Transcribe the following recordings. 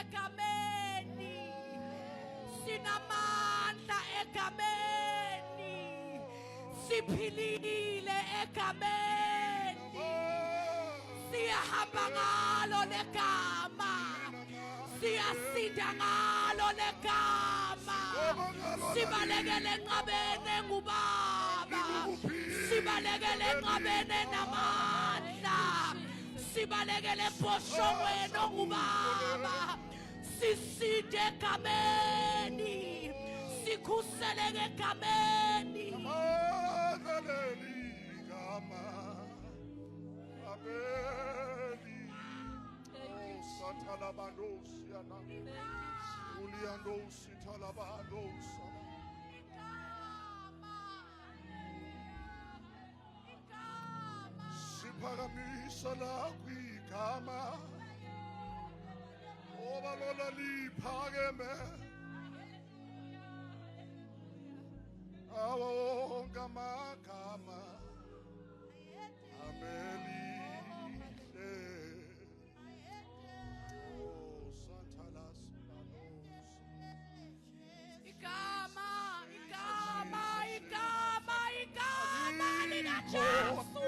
egameni. Sinamandla egameni. Siphilile egameni. Siyahamba ngalo legama. Siyasinda ngalo legama. Sibalekele enqabeni ngubaba. Sibalekele enqabeni namandla. Sibalekele emposhongweni ongubaba. Sisinde egameni. Sikhuseleke egameni. Siparamisa la kwigama oba lola liphakeme awonke amagama amelihle oh santalas manos igama lina Jesu.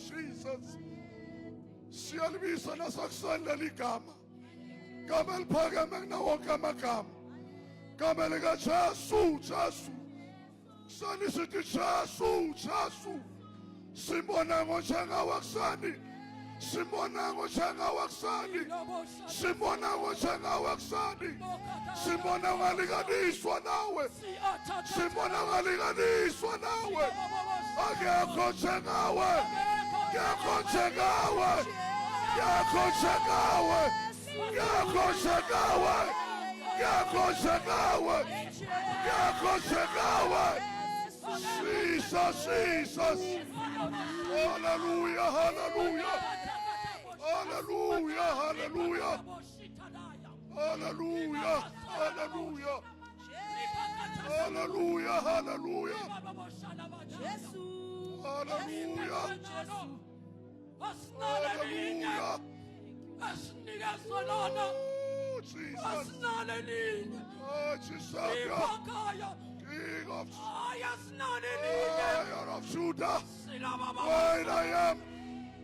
Jesus. Siyalibisa nasakusanda ligama. Gama liphakeme kunawonke amagama. Gama lika Jesu. Sani sithi Jesu. Simbona ngojenga wakusani. Simbona ngojenga wakusani. Simbona ngaliganiswa nawe. Akekho njengawe. Jesus. Hallelujah. King of Lion of Judah, where I am.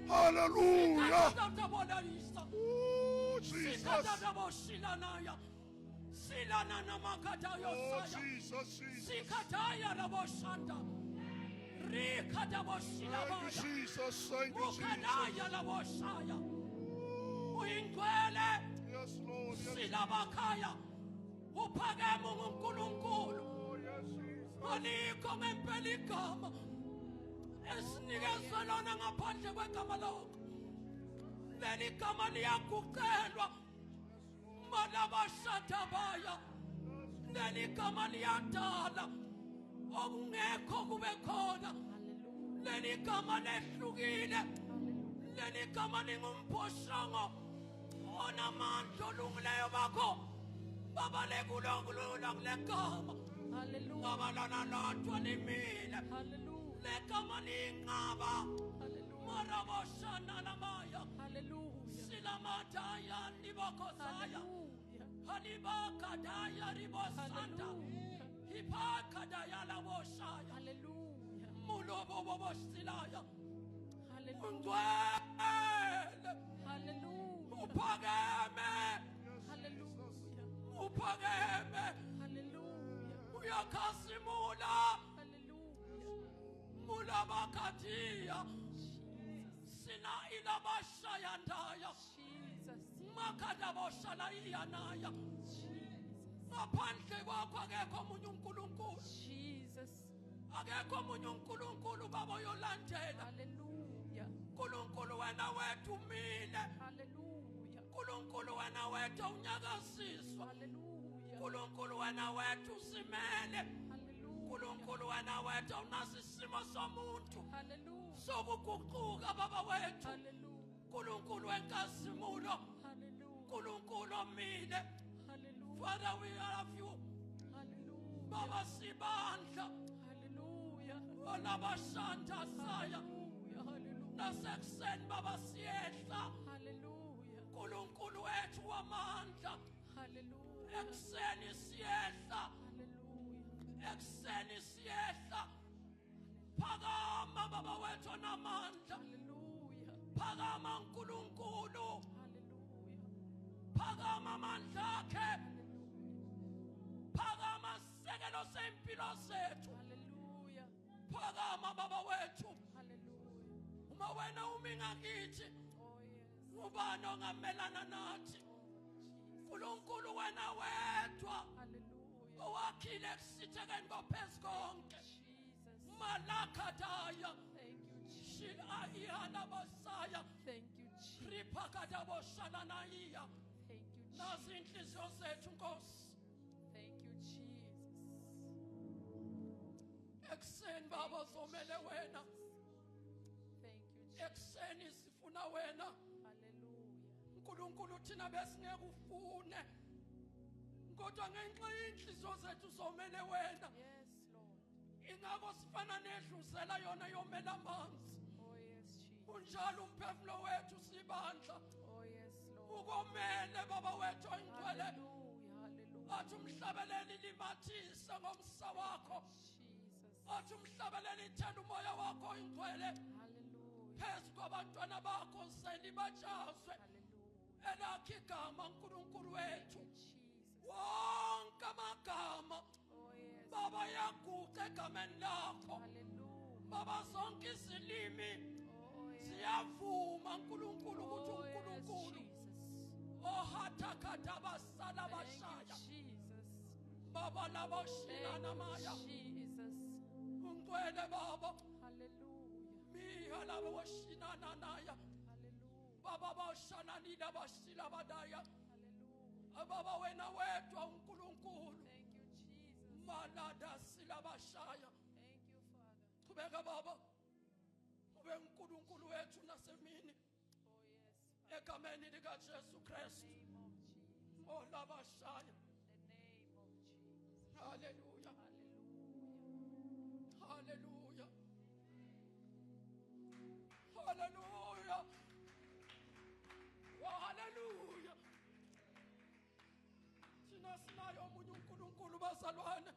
Hallelujah. Oh, Jesus. Oh, Jesus. Thank you, yes, Lord. Alikho ngempela igama esinikezwe lona ngaphandle kwegama lakho. Leli gama liyaguqelwa malabashathabaya. Leli gama liyadala okungekho kube khona. Leli gama lehlukile. Leli gama lingumphosongo onamandla olungileyo bakho. Baba lekulongulula kulegama. Hallelujah. Hallelujah. Uyakasimula. Mula bakatia. Sina ila bashaya ndaya. Makada boshala iyanaya. Ngaphandle kwakho akekho omunye uNkulunkulu. Akekho omunye uNkulunkulu baba yolandela. Nkulunkulu wena wethu umile. Nkulunkulu wena wethu unyakaziswa. Nkulunkulu wena wethu simele. uNkulunkulu wena wethu awunazi isimo somuntu Hallelujah. sokuguquka baba wethu Hallelujah. uNkulunkulu wenkazimulo Hallelujah. uNkulunkulu omile Hallelujah. Father we love you Hallelujah. baba sibandla Hallelujah. olabashanda saya Hallelujah. Hallelujah. nasekuseni baba siyehla Hallelujah. uNkulunkulu wethu wamandla Hallelujah. ekuseni siyehla Hallelujah. ekuseni siyehla phakama baba wethu onamandla Hallelujah. phakama uNkulunkulu Hallelujah. phakama amandla akhe phakama sekelo sempilo zethu Hallelujah. phakama baba wethu Hallelujah. uma wena umi ngakithi Oh yes. ubani ongamelana nathi uNkulunkulu wena wedwa Hallelujah. owakhile kusithekeni kophezu konke Jesus. malakadaya Thank you, Jesus. shilahiyana basaya Thank you, Jesus. ripakadaboshalanaiya Thank you, Jesus. nazi inhliziyo zethu nkosi Thank you, Jesus. ekuseni baba zomele wena Thank you, Jesus. ekuseni sifuna wena Hallelujah. uNkulunkulu thina besingeke ufune kodwa ngenxa inhliziyo zethu zomele wena Yes, Lord. ingakho sifana nedluzela yona yomela amanzi Oh yes, Jesus. unjalo umphefumulo wethu sibandla Oh yes, Lord. ukomele baba wethu oyingcwele Hallelujah. Hallelujah. athi umhlabeleli limathise ngomsa wakho Jesus. athi umhlabeleli ithanda umoya wakho oyingcwele Hallelujah. phezu kwabantwana bakho selibatshazwe Hallelujah. elakho igama uNkulunkulu wethu Jesus. wonke amagama Oh yes. baba yaguqa egameni lakho Hallelujah. baba zonke izilimi Oh yes. siyavuma uNkulunkulu ukuthi Oh yes, uNkulunkulu Jesus. ohathakatha basala Thank you, bashaya Jesus. baba laboshilana maya Thank you, Jesus. ungcwele baba Hallelujah. miya labo washinana naya Hallelujah. baba bashana nina bashila badaya Hallelujah. baba wena wedwa uNkulunkulu Thank you, Jesus. malada silabashaya Thank you, Father. qhubeka baba ube uNkulunkulu wethu nasemini Oh yes, Father. egameni lika Jesu Kristu In the name of Jesus. olabashaya In the name of Jesus. haleluya Hallelujah. haleluya haleluya haleluya thina sinayo omunye uNkulunkulu bazalwane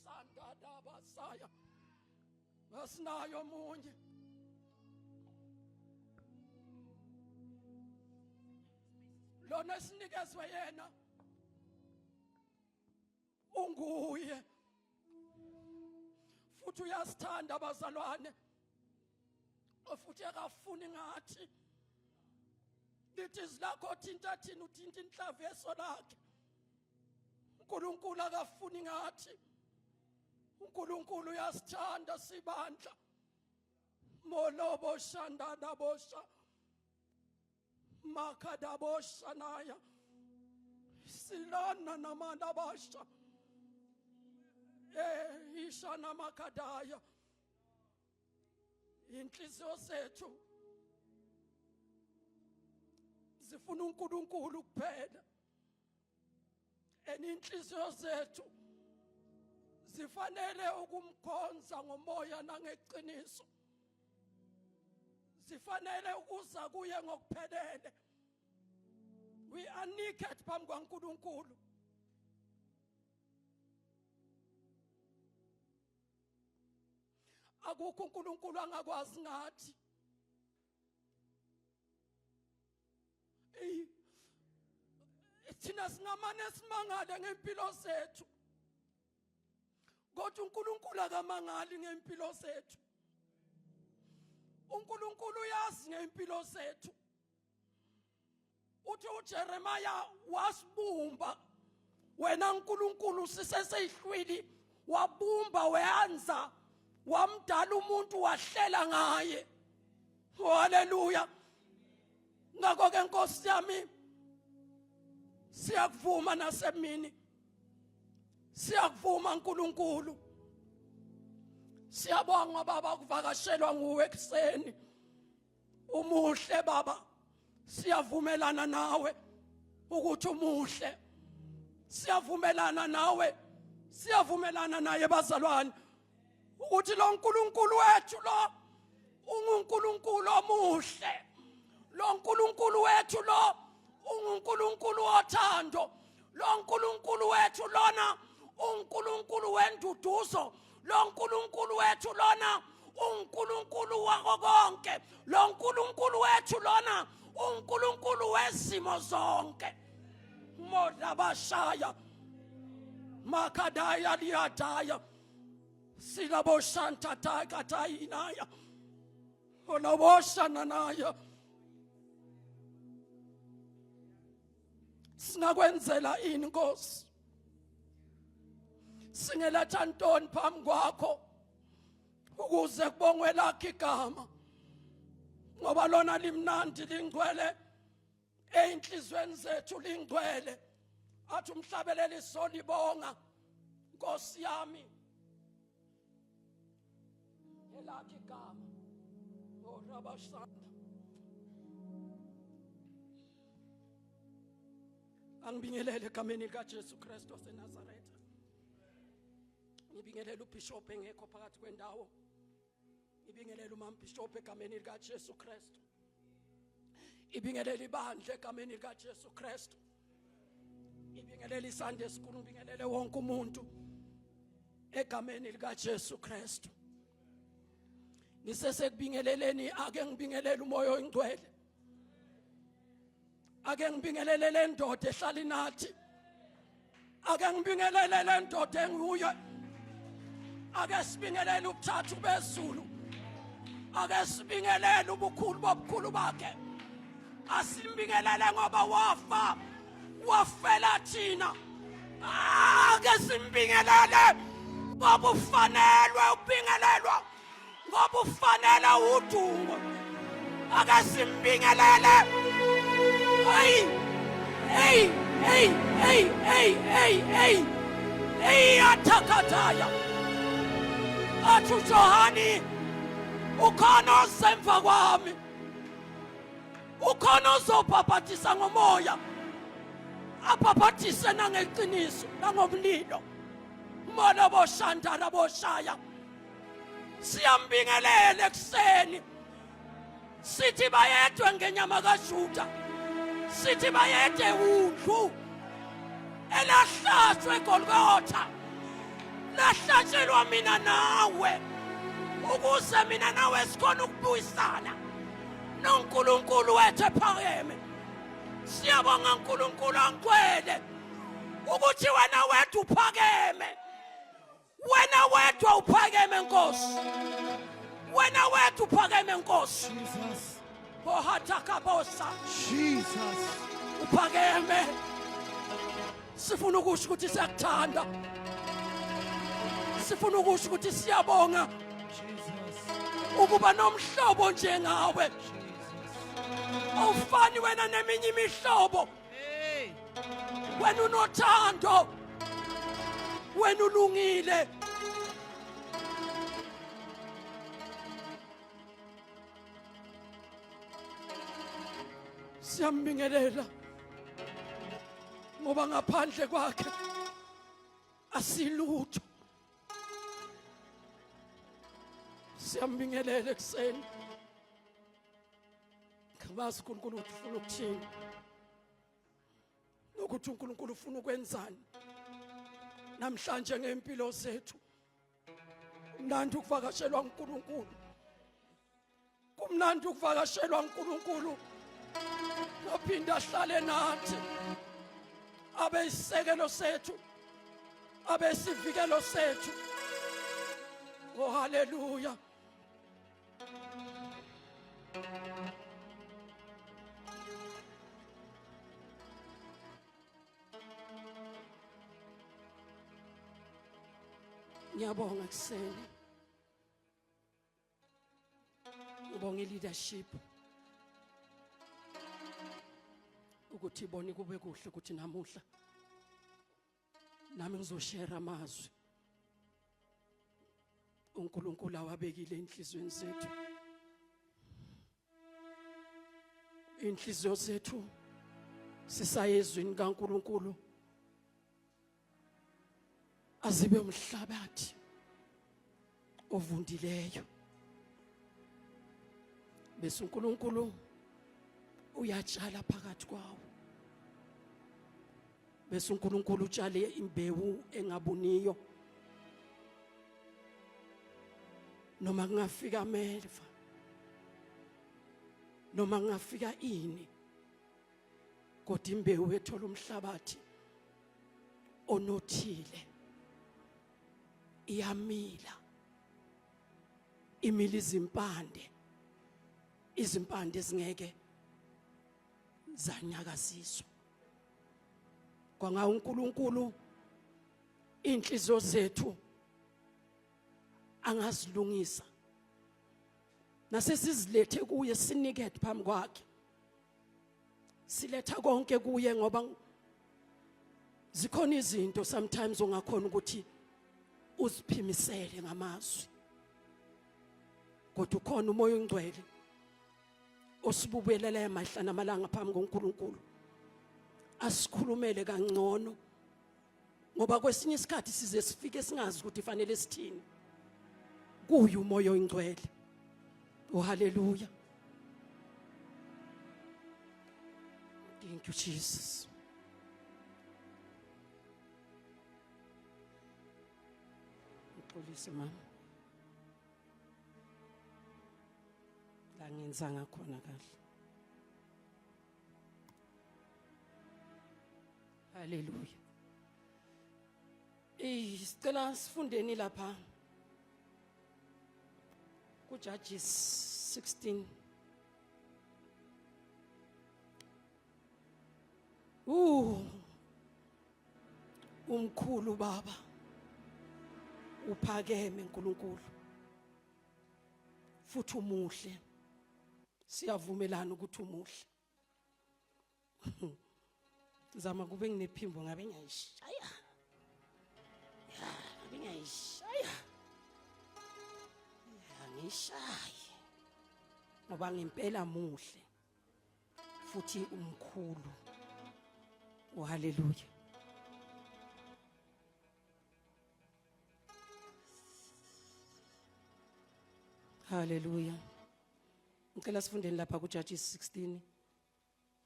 sandada basaya basinayo omunye lona esinikezwe yena unguye futhi uyasithanda abazalwane futhi akafuni ngathi lithi izilakho thinta thina uthinta inhlavu yeso lakhe uNkulunkulu akafuni ngathi uNkulunkulu uyasithanda sibandla molobo shandana bosha makadabosha naya silana namanda basha ishana makadaya inhliziyo zethu zifuna uNkulunkulu kuphela inhliziyo zethu zifanele ukumkhonza ngomoya nangeqiniso zifanele ukuza kuye ngokuphelele we are naked phambi kwaNkulunkulu akukho uNkulunkulu angakwazi ngathi thina singamane simangale ngempilo zethu kodwa uNkulunkulu akamangali ngempilo zethu uNkulunkulu uyazi ngempilo zethu uthi uJeremiah wasibumba wena uNkulunkulu siseseyihlwili wabumba weanza wamdala umuntu wahlela ngaye haleluya ngakho ke Nkosi yami siyakuvuma nasemini Siyakuvuma uNkulunkulu. Siyabonga baba ukuvakashelwa nguwe ekseni. Umuhle baba. Siyavumelana nawe ukuthi umuhle. Siyavumelana nawe. Siyavumelana naye bazalwane ukuthi lo uNkulunkulu wethu lo unguNkulunkulu omuhle. Lo uNkulunkulu wethu lo unguNkulunkulu othando. Lo uNkulunkulu wethu lona uNkulunkulu wenduduzo. Lo uNkulunkulu wethu lona uNkulunkulu wako konke. Lo uNkulunkulu wethu lona uNkulunkulu wezimo zonke. Moda bashaya makadaya liyadaya silabo shanta takatayinaya olaboshana naya. Singakwenzela ini Nkosi? Singeletha ntoni phambi kwakho ukuze kubongwe lakho igama, ngoba lona limnandi lingcwele einhlizweni zethu lingcwele. Athi umhlabeleli isolibonga Nkosi yami elakho igama orabashanda. Angibingelele egameni likaJesu Kristu waseNazaretha. Ngibingelela uBishop engekho phakathi kwendawo. Ngibingelela uMama Bishop egameni likaJesu Kristu. Ngibingelela ibandla egameni likaJesu Kristu. Ngibingelela isande esikhulu, ngibingelele wonke umuntu egameni likaJesu Kristu. Ngisesekubingeleleni ake ngibingelele umoya oyingcwele. Ake ngibingelele le ndoda ehlala nathi. Ake ngibingelele le ndoda enguye. Ake sibingelele ubuthathu bezulu. Ake sibingelele ubukhulu bobukhulu bakhe. Asimbingelele ngoba wafa, wafela thina. Ake simbingelele ngoba ufanelwe ukubingelelwa, ngoba ufanele udumo. Ake simbingelele. Hey, atakataya. Athu Johani, ukhona osemva kwami. Ukhona ozobhabhathisa ngomoya. Abhabhathise nangeqiniso, nangomlilo. Mona boshandara boshaya. Siyambingelele ekseni. Sithi bayedwe ngenyama kaJuda. Sithi bayede udlu elahlatshwe eGolgotha. Lahlatshelwa mina nawe ukuze mina nawe sikhona ukubuyisana noNkulunkulu wethu ephakeme. Siyabonga uNkulunkulu ongcwele ukuthi wena wethu uphakeme. Wena wethu uphakeme Nkosi. Wena wethu uphakeme Nkosi. Jesus. Bohatakabosa. Jesus. Uphakeme. Sifuna ukusho ukuthi siyakuthanda. Sifuna ukusho ukuthi siyabonga ukuba nomhlobo njengawe. Awufani wena neminye imihlobo. Wena unothando. Wena ulungile. Siyambingelela ngoba ngaphandle kwakhe asilutho. Siyambingelela ekseni. Ngabazi uNkulunkulu ufuna ukuthini, nokuthi uNkulunkulu ufuna ukwenzani namhlanje ngempilo zethu. Kumnandi ukuvakashelwa uNkulunkulu. Kumnandi ukuvakashelwa uNkulunkulu. Nophinda ahlale nathi. Abe isekelo sethu. Abe isivikelo sethu. Oh hallelujah. Ngiyabonga ekseni. Ngibonga leadership ukuthi ibone kube kuhle ukuthi namuhla nami ngizoshare amazwi uNkulunkulu awabekile enhlizweni zethu. Inhliziyo zethu sisayezwini kaNkulunkulu azibe umhlabathi ovundileyo, bese uNkulunkulu uyatshala phakathi kwawo, bese uNkulunkulu utshale imbewu engabuniyo. Noma kungafika ameva, noma kungafika ini, kodwa imbewu ethola umhlabathi onothile iyamila, imila izimpande ezingeke zanyakaziswa. Kwanga uNkulunkulu inhliziyo zethu angazilungisa, nasesizilethe kuye, sinikethe phambi kwakhe, siletha konke kuye, ngoba zikhona izinto sometimes ungakhona ukuthi uziphimisele ngamazwi, kodwa ukhona umoya ongcwele osibubelele amahla namalanga phambi koNkulunkulu asikhulumele kangcono, ngoba kwesinye isikhathi size sifike singazi ukuthi fanele sithini. Kuye umoya ongcwele. Oh hallelujah. Thank you Jesus. Ngixolise mama, la ngenzanga khona kahle. Hallelujah. Sicela sifundeni lapha kuJudges 16. Umkhulu baba, uphakeme uNkulunkulu, futhi umuhle. Siyavumelana ukuthi umuhle. Zama kube nginephimbo ngabe ngiyayishaya. Ngabe ngiyayishaya. Angishaye. Ngoba ngempela muhle futhi umkhulu. Oh hallelujah. Hallelujah. Ngicela sifundeni lapha kuJudges 16.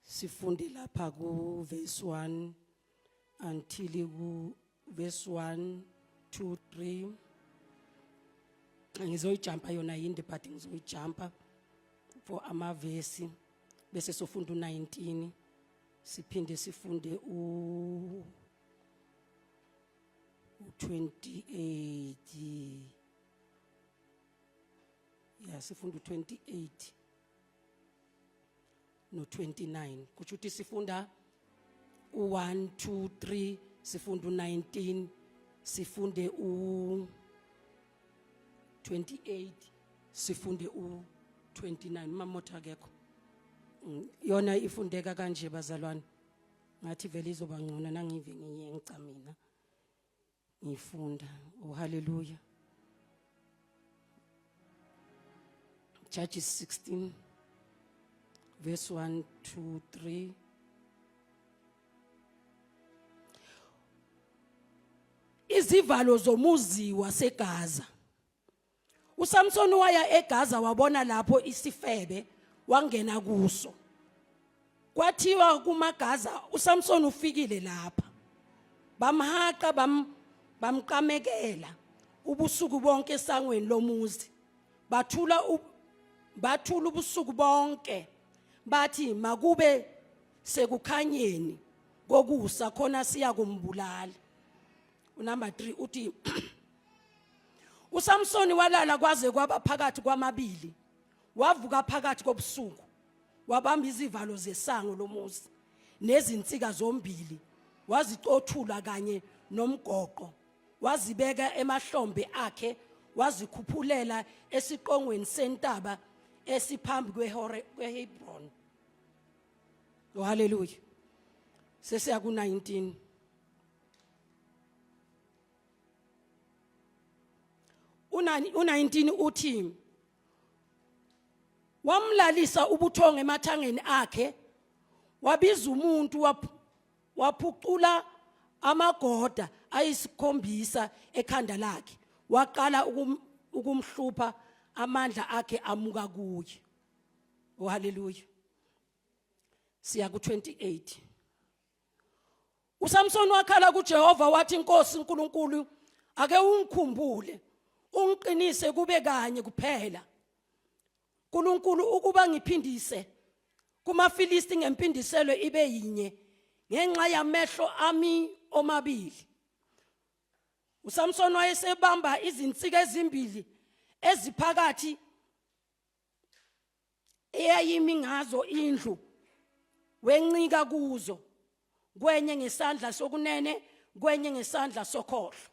Sifunde lapha ku verse 1 until ku verse 1 2 3. Ngizoyijumpa yona yinde but ngizoyijumpa for amavesi, bese sofunda u19, siphinde sifunde u28. Sifunda u28 no29. Kuthi uthi sifunda u1 2 3, sifunda u19, sifunde u28, sifunde u29. Mamotha akekho. Yona ifundeka kanje bazalwane. Ngathi vele izoba ngcono nangive ngiyenca mina ngifunda. Oh hallelujah. Judges 16 verse 1 2 3. Izivalo zomuzi waseGaza. uSamson waya eGaza wabona lapho isifebe, wangena kuso. Kwathiwa kumaGaza uSamson ufikile lapha. Bamhaqa bamqamekela ubusuku bonke esangweni lomuzi. Bathula ubusuku bonke, bathi makube sekukhanyeni kokusa khona siya kumbulala. Number 3 uthi uSamson walala kwaze kwaba phakathi kwamabili, wavuka phakathi kobusuku, wabamba izivalo zesango lomuzi nezinsika zombili, wazicothula kanye nomgoqo, wazibeka emahlombe akhe, wazikhuphulela esiqongweni sentaba esiphambi kweHebron. Oh hallelujah. Sesiya ku19. u19 uthi wamlalisa ubuthongo emathangeni akhe wabiza umuntu waphucula amagoda ayisikhombisa ekhanda lakhe waqala ukumhlupha amandla akhe amuka kuye. Oh haleluya. Siya ku28. uSamson wakhala kuJehova wathi Nkosi uNkulunkulu ake ungikhumbule ungiqinise kube kanye kuphela uNkulunkulu ukuba ngiphindise kumaFilisti ngempindiselo ibe yinye ngenxa yamehlo ami omabili. uSamson wayesebamba izinsika ezimbili eziphakathi eyayimi ngazo indlu wencika kuzo kwenye ngesandla sokunene kwenye ngesandla sokhohlo.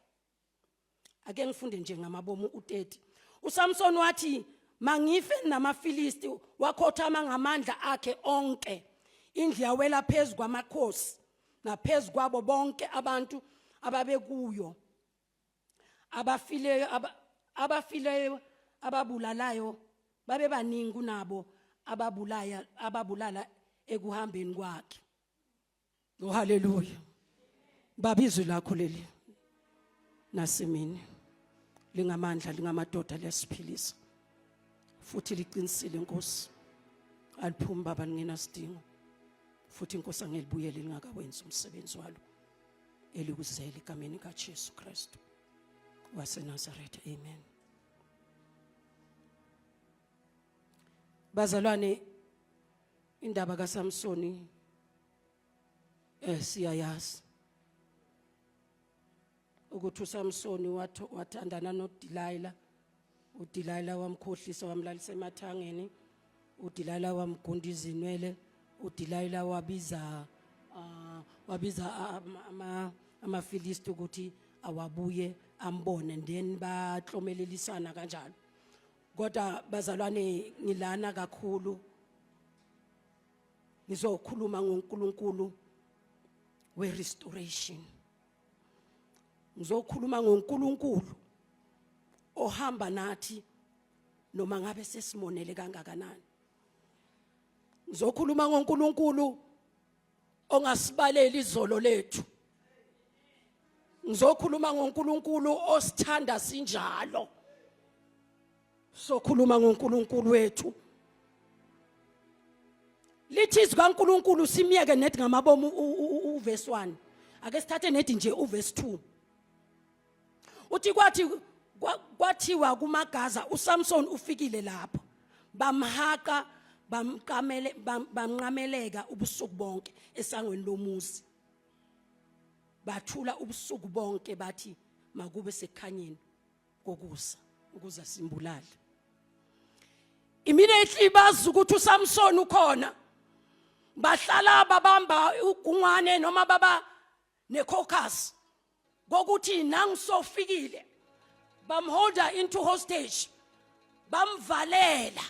Ake ngifunde nje ngamabomu u30. uSamson wathi mangife namaFilisti wakhothama ngamandla akhe onke indlu yawela phezulu kwamakhosi naphezulu kwabo bonke abantu ababekuyo abafileyo ababulalayo babe baningi kunabo ababulala ekuhambeni kwakhe. Oh haleluya. Babizwe lakho leli nasimini lingamandla lingamadoda lesiphilisa futhi liqinisile Nkosi aliphumi baba lingena sidingo futhi Nkosi angelibuyele lingakawenza umsebenzi walo elikuzele egameni kaJesu Kristu waseNazaretha. Amen. Bazalwane, indaba kaSamsoni siyayazi ukuthi uSamsoni wathandana noDelilah. uDelilah wamkhohlisa wamlalisa emathangeni. uDelilah wamgunda izinwele. uDelilah wabiza amaFilisti ukuthi awabuye ambone then batlomelelisana kanjalo. Kodwa bazalwane ngilana kakhulu ngizokhuluma ngoNkulunkulu we-restoration. Ngizokhuluma ngoNkulunkulu ohamba nathi noma ngabe sesimonele kangakanani. Ngizokhuluma ngoNkulunkulu ongasibaleli izolo lethu. Ngizokhuluma ngoNkulunkulu osithanda sinjalo. Sokhuluma ngoNkulunkulu wethu. Lithi zikaNkulunkulu simiyeke nethi ngamabomu uverse 1. Ake sithathe nethi nje uverse 2. Uthi kwathiwa kumaGaza uSamson ufikile lapho. Bamhaqa bamnqameleka ubusuku bonke esangweni lomuzi. Bathula ubusuku bonke bathi makube sekukhanyeni kokusa ukuza simbulala. Immediately bazi ukuthi uSamson ukhona. Bahlala babamba ugungwane noma baba necaucus ngokuthi nangisofikile bamholda into hostage bamvalela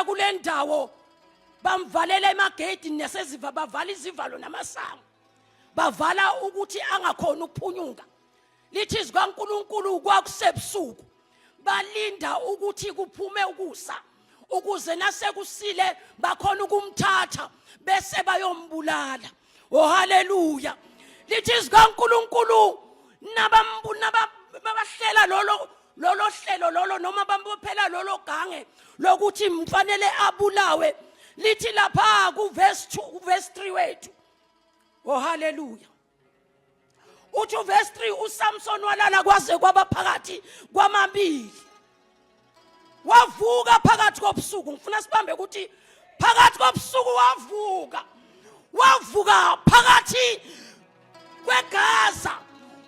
kule ndawo bamvalela emagate neseziva bavala izivalo namasango bavala ukuthi angakhona ukuphunyuka. Lithi zikaNkulunkulu kwakusebusuku balinda ukuthi kuphume ukusa ukuze nasekusile bakhona ukumthatha bese bayombulala. Oh haleluya. Lithi zikaNkulunkulu nabahlela lolo hlelo lolo noma bambophela lolo gange lokuthi mfanele abulawe. Lithi lapha ku verse 2 verse 3 wethu. Oh haleluya. Uthi verse 3 uSamson walala kwaze kwaba phakathi kwamabili. Wavuka phakathi kobusuku. Ngifuna sibambe ukuthi phakathi kobusuku wavuka phakathi kweGaza.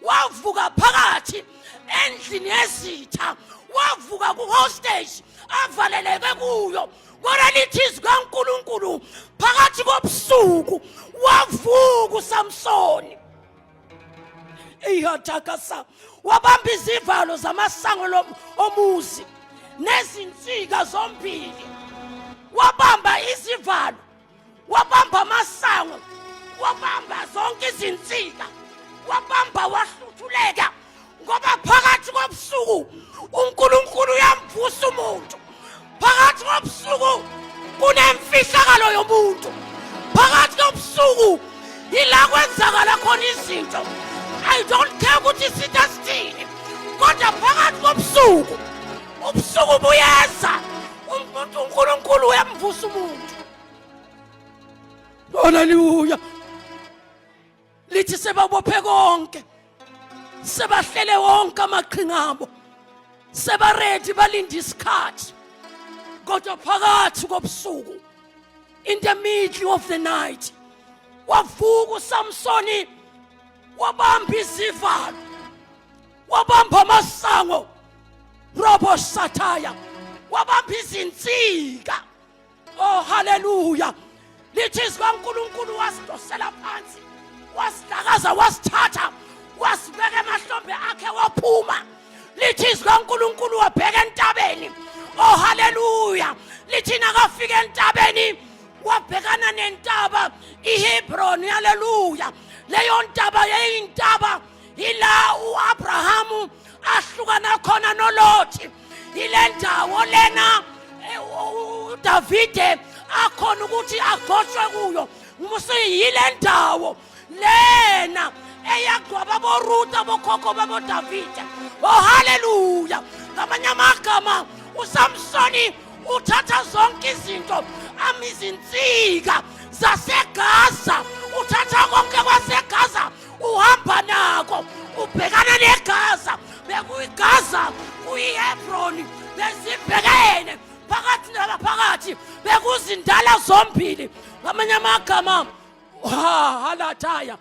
Wavuka phakathi endlini yezitha. Wavuka ku hostage avaleleke kuyo. Kodwa lithi zikaNkulunkulu phakathi kobusuku wavuka uSamson. Iyathakasa wabamba izivalo zamasango omuzi nezinsika zombili. Wabamba izivalo, wabamba amasango, wabamba zonke izinsika, wabamba wahluthuleka ngoba phakathi kobusuku ngayo. I don't care ukuthi isitha sithini. Kodwa phakathi kobusuku, ubusuku buyeza. uNkulunkulu uyamvusa umuntu. Hallelujah. Lithi sebabophe konke. Sebahlele wonke amaqhinga abo. Sebaredi balinde isikhathi. Kodwa phakathi kobusuku, in the middle of the night, wavuka uSamsoni, wabamba izivalo, wabamba amasango, robo sataya, wabamba izinsika. Oh hallelujah. Lithi kaNkulunkulu wasidosela phansi, wasidakaza, wasithatha, wasibeka emahlombe akhe waphuma. Lithi kaNkulunkulu wabheka entabeni. Oh hallelujah. Lithi nakafika entabeni wabhekana nentaba iHebron. Hallelujah. Leyo ntaba yayintaba ila uAbraham ahlukana khona noLothi. Ile ndawo lena uDavide akhona ukuthi agoshwe kuyo. Ngumusi yile ndawo lena eyagqwaba boRuta bokhokho baboDavide. Oh hallelujah. Ngamanye amagama uSamsoni uthatha zonke izinto amizinsika zaseGaza, uthatha konke kwaseGaza uhamba nako ubhekana neGaza. BekuyiGaza kuyiHebron, besibhekene phakathi naphakathi, bekuzindala zombili. Ngamanye amagama halathaya,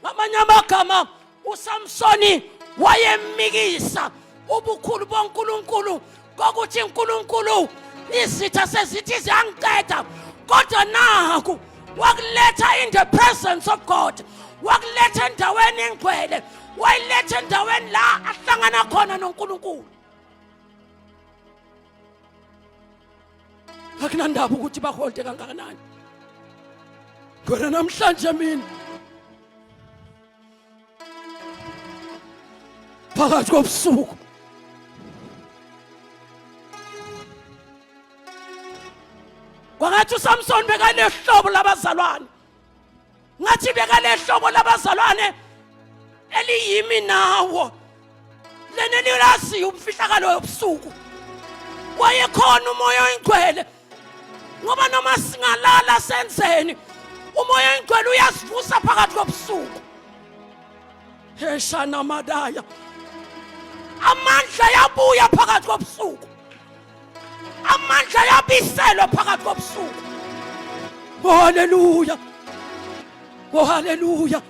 ngamanye amagama uSamsoni wayemikisa ubukhulu boNkulunkulu kokuthi uNkulunkulu izitha sezithi ziyangiqeda. Kodwa naku wakuletha in the presence of God, wakuletha endaweni engcwele, wayiletha endaweni la ahlangana khona noNkulunkulu. Akunandaba ukuthi baholde kangakanani. Kodwa namhlanje mina phakathi kobusuku Ngathi uSamson bekanehlobo labazalwane. Ngathi bekanehlobo labazalwane eliyimi nawo. Lena lilazi umfihlakalo yobusuku. Wayekhona umoya oyingcwele. Ngoba noma singalala senzeni, umoya oyingcwele uyasivusa phakathi kobusuku. Heshana madaya. Amandla yabuya phakathi kobusuku. Amandla yabiselwa phakathi kobusuku. Oh hallelujah. Oh hallelujah.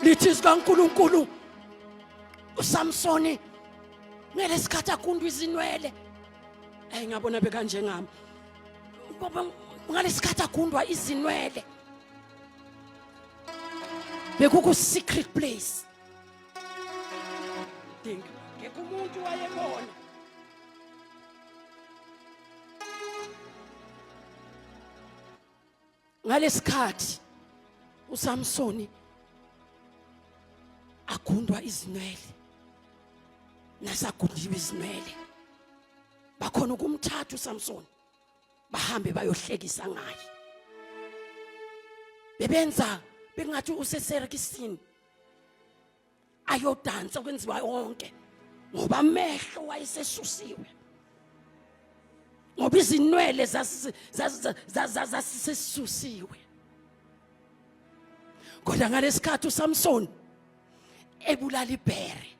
Lithi kaNkulunkulu uSamsoni ngele sikhathi akundwa izinwele. Ngiyabona bekanje ngami. Ngoba ngale sikhathi akundwa izinwele. Bekuku secret place. Dinga ngeke umuntu wayebona. Ngalesikhathi uSamsoni agundwa izinwele, nasagundiwe izinwele, bakhona ukumthatha uSamsoni bahambe bayohlekisa ngaye. Bebenza bengathi useserekisini ayodansa kwenziwa yonke ngoba amehlo wayesesusiwe, ngoba izinwele zasisusiwe. Kodwa ngalesikhathi uSamson ebulala ibhere,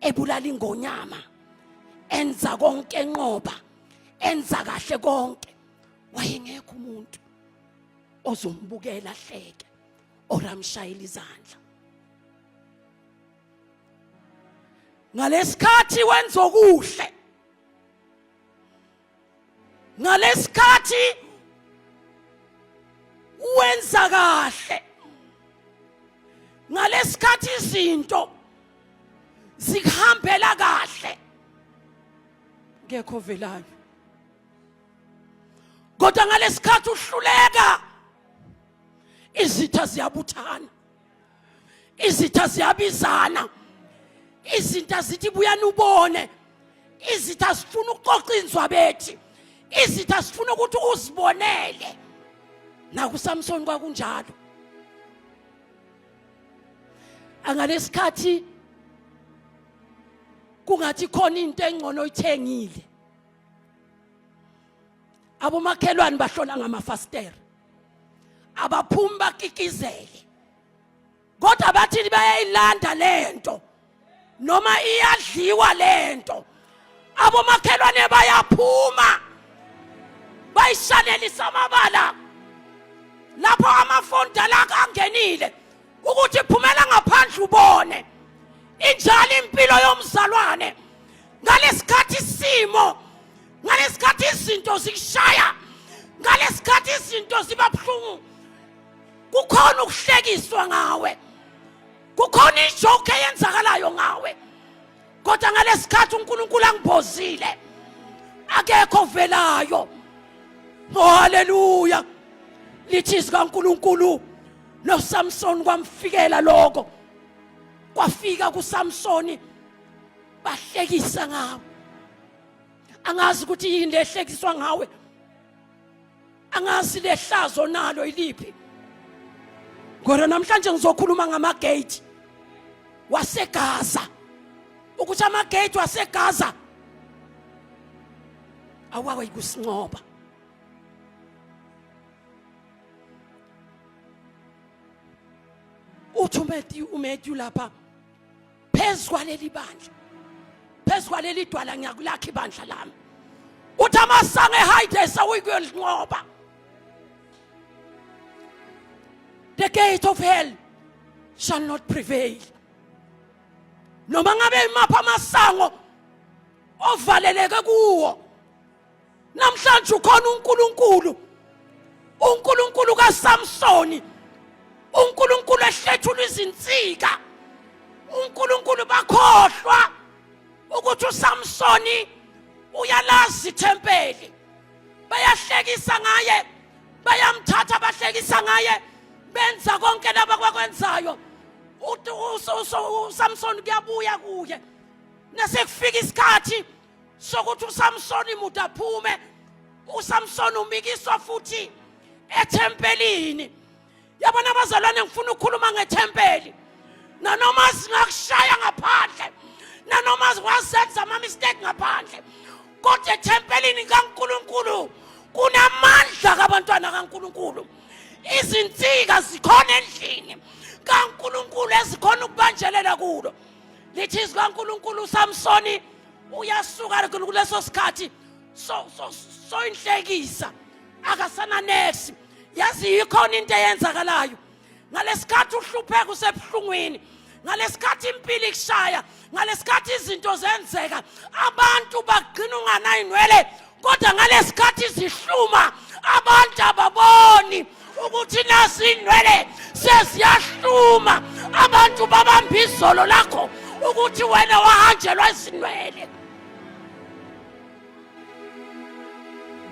ebulala ingonyama, enza konke enqoba, enza kahle konke, wayengekho umuntu ozombukela hleke oramshayela izandla. Ngalesikhathi wenza okuhle, ngalesikhathi wenza kahle, ngalesikhathi izinto zikuhambela kahle, ngekho velayo. Kodwa ngalesikhathi uhluleka, izitha ziyabuthana, izitha ziyabizana, izitha zithi buyani ubone, izitha zifuna ukuxoxa inzwa bethi, izitha zifuna ukuthi uzibonele. Na kuSamson kwakunjalo. angalesikhathi kungathi khona into engcono oyithengile abomakhelwane bahlola ngamafastera abaphumi bakikizele kodwa bathi bayayilanda lento noma iyadliwa lento abomakhelwane bayaphuma bayishanelisa amabala lapho amafonda la kangenile ukuthi phumela ngaphandle ubone injalo impilo yomzalwane ngalesikhathi isimo ngalesikhathi izinto zikushaya ngalesikhathi izinto zibabhlungu kukhona ukuhlekiswa ngawe kukhona ijoke eyenzakalayo ngawe kodwa ngalesikhathi uNkulunkulu angibhozile akekho velayo haleluya lithi sikaNkulunkulu noSamson kwamfikela lokho kwafika kuSamsoni bahlekisa ngawe angazi ukuthi yini lehlekiswa ngawe angazi lehlazo nalo iliphi kodwa namhlanje ngizokhuluma ngamagate waseGaza ukuthi amagate waseGaza awawe kusinqoba uMatthew lapha phezwaleli bandla phezwaleli dwala ngiyakulakha ibandla lami uthi amasango ehide sawuyikulinqoba the gate of hell shall not prevail noma ngabe imapha amasango ovaleleke kuwo namhlanje ukhona uNkulunkulu kaSamsoni uNkulunkulu ehlethula izinsika uNkulunkulu bakhohlwa ukuthi uSamsoni uyalazi ithempeli bayahlekisa ngaye bayamthatha bahlekisa ngaye benza konke laba kwakwenzayo uSamsoni kuyabuya kuye nasekufika isikhathi sokuthi uSamsoni muda phume uSamsoni umikiswa futhi ethempelini yabona abazalwane ngifuna ukukhuluma ngethempeli nanoma singakushaya ngaphandle nanoma wazenza ama mistake ngaphandle kodwa ethempelini kaNkulunkulu kunamandla kabantwana kaNkulunkulu izinsika zikhona endlini kaNkulunkulu ezikhona ukubanjelela kulo lithi kaNkulunkulu uSamsoni uyasuka kuleso sikhathi so inhlekisa akasana next yazi ikhona into eyenzakalayo ngalesikhathi uhlupheka usebhlungwini ngalesikhathi impilo ikushaya ngalesikhathi izinto zenzeka abantu bagcina unganayinwele kodwa ngalesikhathi zihluma abantu ababoni ukuthi nazi inwele seziyahluma abantu babamba izolo lakho ukuthi wena wahanjelwa izinwele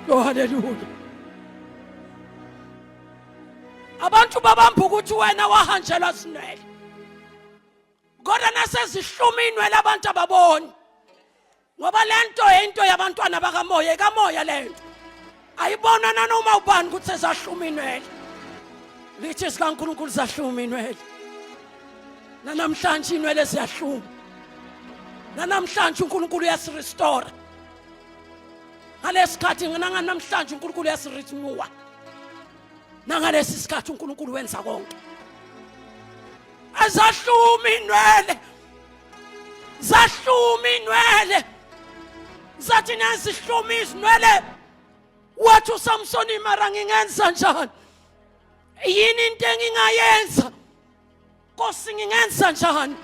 haleluya abantu babamba ukuthi wena wahanjelwa izinwele kodwa nasezihluma inwele abantu ababoni ngoba lento into yabantwana bakamoya kamoya lento ayibona nanoma ubani ukuthi sezahluma inwele lithi sikaNkulunkulu zahluma inwele namhlanje inwele ziyahluma namhlanje uNkulunkulu uyasirestore ngalesikhathi namhlanje uNkulunkulu uyasirenewa nangalesi sikhathi uNkulunkulu wenza konke azahluma inwele zahluma inwele zathi nazihluma izinwele wathi uSamsoni mara ngingenza njani yini into engingayenza Nkosi ngingenza njani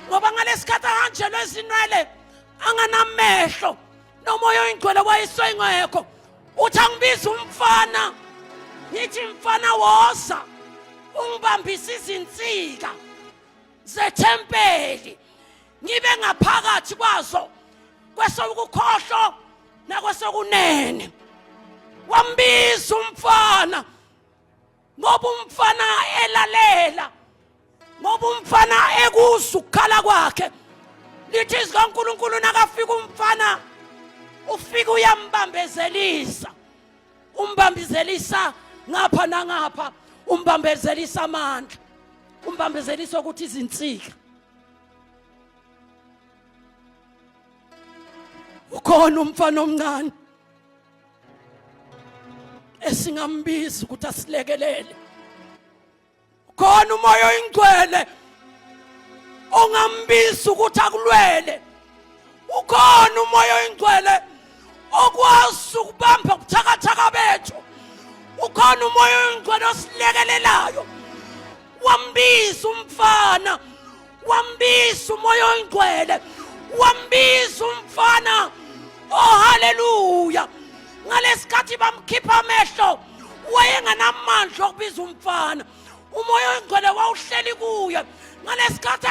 ngoba ngalesikhathi ahanjelwe izinwele anganamehlo nomoya oyingcwele wayisengekho uthi angibiza umfana ngithi mfana woza ungibambisa izinsika zethempeli ngibe ngaphakathi kwazo kwesokukhohlo nakwesokunene wambiza umfana ngoba umfana elalela ngoba umfana ekuzwa ukukhala kwakhe lithi sikaNkulunkulu nakafika umfana ufika uyambambezelisa umbambezelisa ngapha nangapha umbambezelisa amandla umbambezeliso ukuthi izinsika ukhona umfana omncane esingambiza ukuthi asilekelele. Khona umoya oyingcwele ongambiza ukuthi akulwele. Ukhona umoya oyingcwele okwazi ukubamba ubuthakathaka bethu. Ukhona umoya oyingcwele osilekelelayo. Wambiza umfana, wambiza umoya oyingcwele, wambiza umfana. Oh haleluya. Ngalesikhathi bamkhipha amehlo wayenganamandla okubiza umfana. Umoya oyingcwele wawuhleli kuye. Ngalesikhathi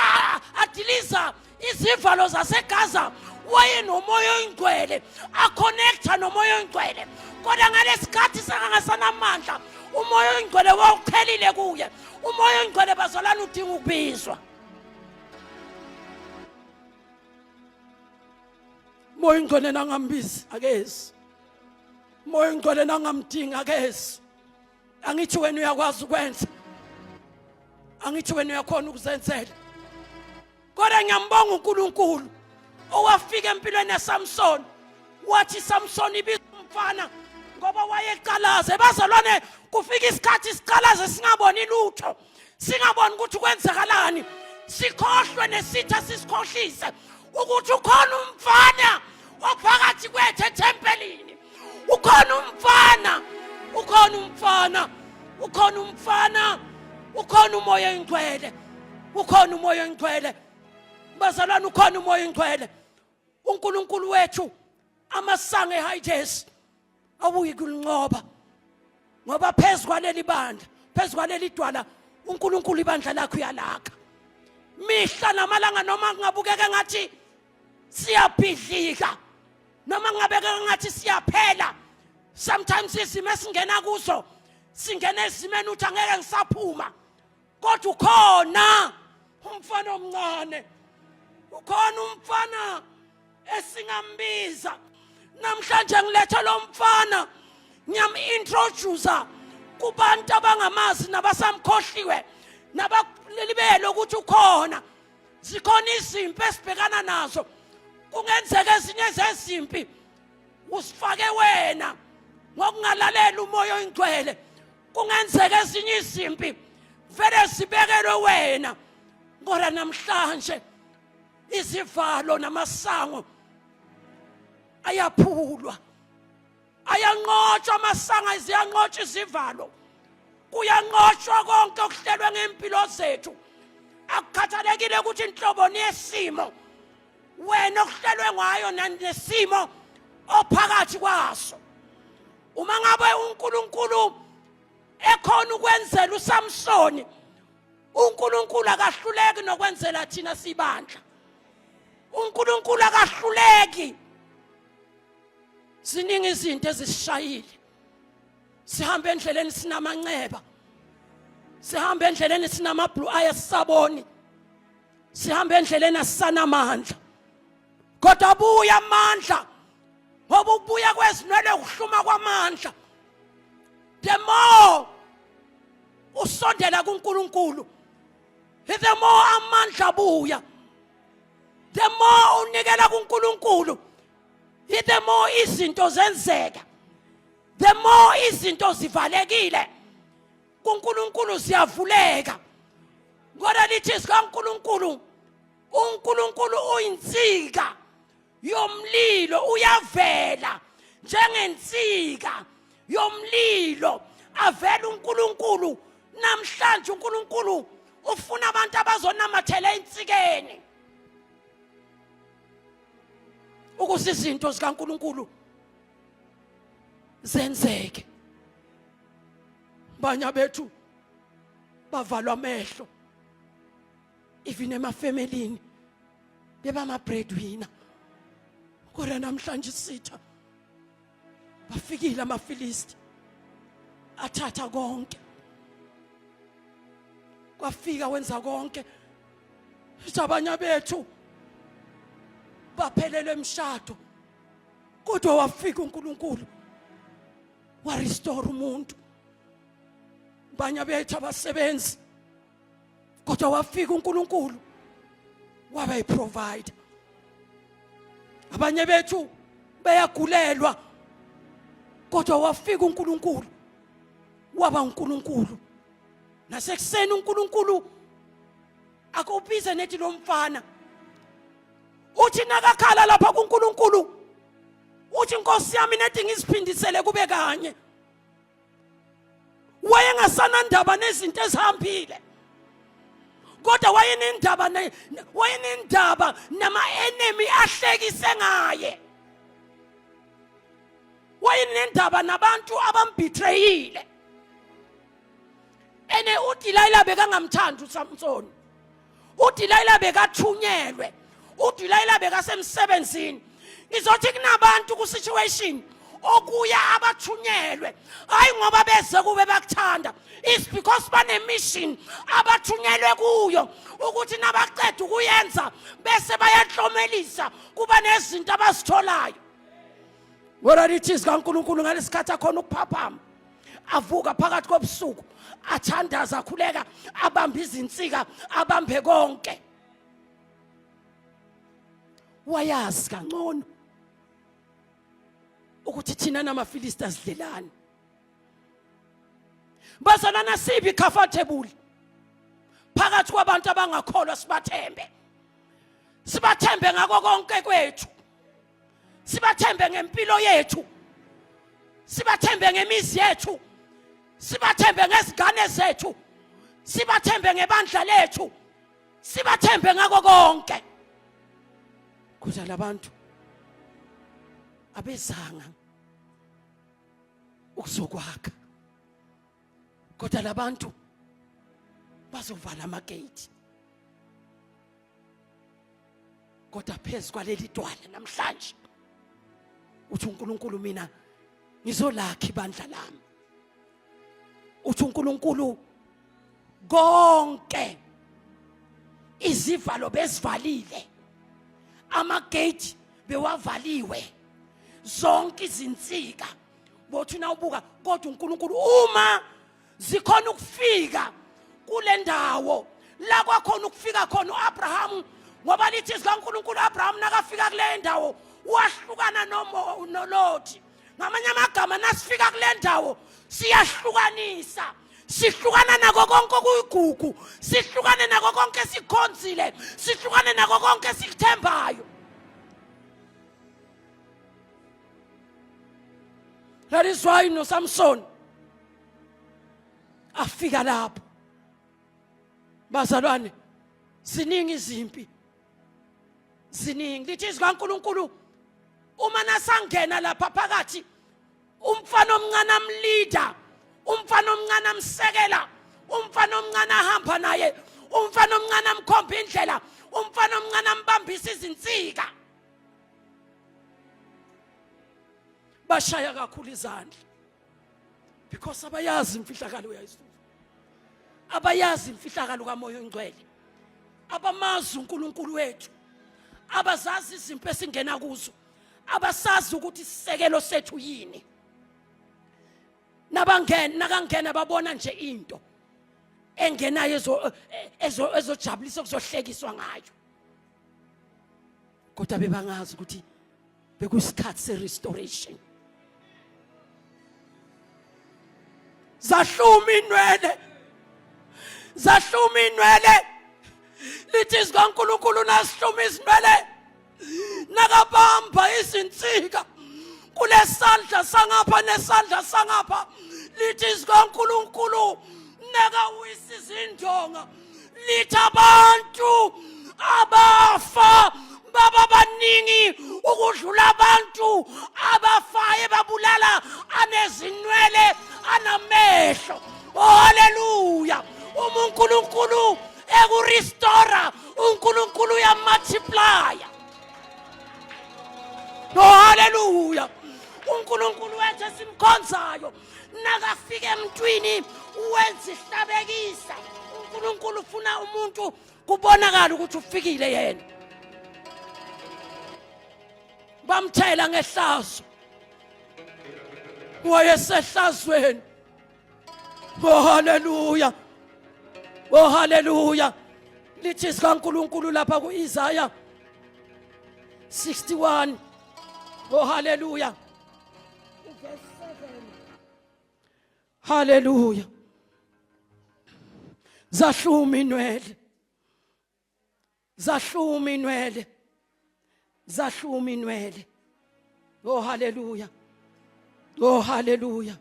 adiliza izivalo zaseGaza wayenomoya oyingcwele, aconnecta nomoya oyingcwele. Kodwa ngalesikhathi sengangasanamandla umoya oyingcwele wawuqhelile kuye. Umoya oyingcwele bazalwane udinga ukubizwa. Umoya oyingcwele nangambizi akezi. Umoya oyingcwele nangamdinga akezi. Angithi wena uyakwazi ukwenza. Angithi wena uyakhona ukuzenzela. Kodwa ngiyambonga uNkulunkulu owafika empilweni yaSamson. Wathi Samson ibiza umfana ngoba wayeqalaze. Bazalwane kufika isikhathi isiqalaze singaboni lutho. Singaboni ukuthi kwenzakalani. Sikhohlwe nesitha sisikhohlise ukuthi ukhona umfana ophakathi kwethu eThempelini. Ukhona umfana. Ukhona umfana. Ukhona umfana. Ukhona umoya oyingcwele. Ukhona umoya oyingcwele. Bazalwane ukhona umoya oyingcwele. uNkulunkulu wethu amasango eHides abuye kulinqoba ngoba phezukwaneli bandla, phezukwaneli dwala uNkulunkulu ibandla lakho uyalakha. Mihla namalanga noma ngabukeka ngathi siyabhidlika, noma ngabeka ngathi siyaphela. Sometimes isimo esingena kuzo singena ezimeni uthi angeke ngisaphuma. Kodwa ukhona umfana omncane. Ukhona umfana esingambiza. Namhlanje ngiletha lo mfana ngiyam-introduce kubantu abangamazi nabasamkhohliwe nabalibele ukuthi ukhona. Zikhona izimpi esibhekana nazo. Kungenzeka ezinye zezimpi usifake wena ngokungalalela umoya oyingcwele. Kungenzeka ezinye izimpi vele sibekelwe wena. Kodwa namhlanje izivalo namasango ayaphulwa, ayanqotshwa amasango, ziyanqotshwa izivalo, kuyanqotshwa konke okuhlelwe ngempilo zethu. Akukhathalekile ukuthi inhlobo nesimo wena okuhlelwe ngayo nesimo ophakathi kwaso. Uma ngabe uNkulunkulu ekhona ukwenzela uSamson, uNkulunkulu akahluleki nokwenzela thina sibandla. uNkulunkulu akahluleki. Ziningi izinto ezisishayile. Sihamba endleleni sinamanceba. Sihamba endleleni sinamabhlu ayasaboni. Sihamba endleleni asisanamandla. Kodwa abuya amandla. Ngoba ubuya kwezinwele ukuhluma kwamandla. The more usondela kuNkulunkulu, the more amandla abuya. The more unikela kuNkulunkulu, the more izinto zenzeka. The more izinto zivalekile kuNkulunkulu ziyavuleka. Ngoba lithi sikaNkulunkulu, uNkulunkulu uyinsika yomlilo, uyavela njengensika yomlilo. Avela uNkulunkulu. Namhlanje uNkulunkulu ufuna abantu abazonamathela ensikeni ukuze izinto zikaNkulunkulu zenzeke. Banya bethu bavalwa amehlo, even emafamilini beba ama breadwinner. Kodwa namhlanje sitha bafikile amaFilisti athatha konke. Kwafika wenza konke. Abanye bethu baphelele emshado, kodwa wafika uNkulunkulu wa restore umuntu. Abanye bethu abasebenzi kodwa wafika uNkulunkulu waba yiprovider. Abanye bethu bayagulelwa kodwa wafika uNkulunkulu waba uNkulunkulu. Nasekuseni uNkulunkulu akubize nethi lo mfana, uthi nakakhala lapha kuNkulunkulu, uthi Nkosi yami nethi ngisiphindisele kube kanye. Wayengasanandaba nezinto ezihambile, kodwa wayenendaba nama-enemy ahlekise ngaye. Wayenendaba nabantu abambetrayile. Ene uDelilah bekangamthandi uSamson. uDelilah bekathunyelwe. uDelilah bekasemsebenzini. Ngizothi kunabantu ku situation okuya abathunyelwe, hayi ngoba beze kube bakuthanda, it's because bane mission abathunyelwe kuyo ukuthi nabaqeda ukuyenza bese bayahlomelisa kuba nezinto abazitholayo. Wona lithi kaNkulunkulu ngalesikhathi akhona ukuphaphama, avuka phakathi kobusuku, athandaza, akhuleka, abambe izinsika, abambe konke. Wayazi kangcono ukuthi thina namaFilisti asidlelani. Bazana nasibi comfortable phakathi kwabantu abangakholwa, sibathembe. Sibathembe ngako konke kwethu. Sibathembe ngempilo yethu. Sibathembe ngemizi yethu. Sibathembe ngezigane zethu. Sibathembe ngebandla lethu. Sibathembe ngako konke. Kuza labantu abezanga ukuzokwakha, kodwa labantu bazovala amagate. Kodwa phezulu kwaleli dwala namhlanje uthi uNkulunkulu, mina ngizolakha ibandla lami. Uthi uNkulunkulu, konke izivalo bezivalile, amagate bewavaliwe, zonke izinsika bothi na ubuka, kodwa uNkulunkulu uma zikhona ukufika kule ndawo la kwakhona ukufika khona uAbraham, ngoba lithi zikaNkulunkulu uAbraham nakafika kule ndawo wahlukana noLoti. Ngamanye amagama nasifika kule ndawo siyahlukanisa, sihlukana nako konke kuyigugu, sihlukane nako konke sikhonzile, sihlukane nako konke sikuthembayo. That is why noSamson afika lapho. Bazalwane, ziningi izimpi, ziningi. Lithi zikaNkulunkulu uma nasangena lapha phakathi, umfana omncane amleader, umfana omncane amsekela, umfana omncane ahamba naye, umfana omncane amkhomba indlela, umfana omncane ambambisa izinsika. Bashaya kakhulu izandla because abayazi imfihlakalo yaYesu, abayazi imfihlakalo kaMoya oNgcwele, abamazi uNkulunkulu wethu, abazazi izimpi esingena kuzo, abasazi ukuthi sisekelo sethu yini. Nakangena babona nje into engenayo ezojabulisa, kuzohlekiswa ngayo, kodwa bebangazi ukuthi bekuyisikhathi se-restoration. Zahluma inwele, lithi zikaNkulunkulu nasihluma izinwele, nakabamba izinsika kule sandla sangapha nesandla sangapha, lithi zikaNkulunkulu nakawisa izindonga, lithi abantu abafa baba baningi ukudlula abantu abafaye babulala anezinwele anamehlo. Oh haleluya! uNkulunkulu ekurestore, uNkulunkulu uyamultiply. Oh haleluya! uNkulunkulu wethu simkhonzayo nakafika emntwini wenza ihlabekisa. uNkulunkulu ufuna umuntu kubonakala ukuthi ufikile yena. Bamthela ngehlazo, wayesehlazweni. Oh haleluya! Oh haleluya! lithi sikaNkulunkulu lapha kuIsaiah 61. Oh hallelujah. Verse 7. Hallelujah. Zahluma inwele. Zahluma inwele. Zahluma inwele. Oh hallelujah. Oh hallelujah.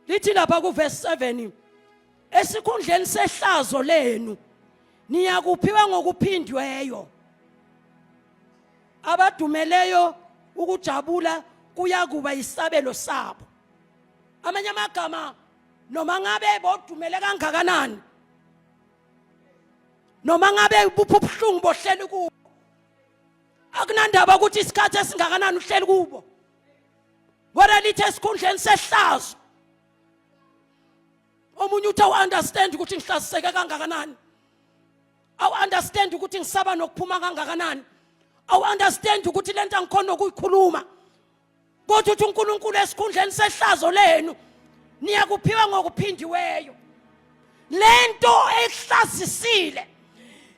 Lithi lapha ku verse 7, esikhundleni sehlazo lenu niyakuphiwa ngokuphindweyo, abadumeleyo ukujabula kuyakuba isabelo sabo. Amanye amagama, noma ngabe bodumele kangakanani, noma ngabe ubuphuhlungu bohleli kubo, akunandaba ukuthi isikhathi esingakanani uhleli kubo, wena lithi esikhundleni sehlazo. Omunye uthi understand ukuthi ngihlaziseke kangakanani, awu understand ukuthi ngisaba nokuphuma kangakanani, awu understand ukuthi lento angikhona ukuyikhuluma, kodwa uthi uNkulunkulu esikhundleni sehlazo lenu niyakuphiwa ngokuphindiweyo. Lento ehlazisile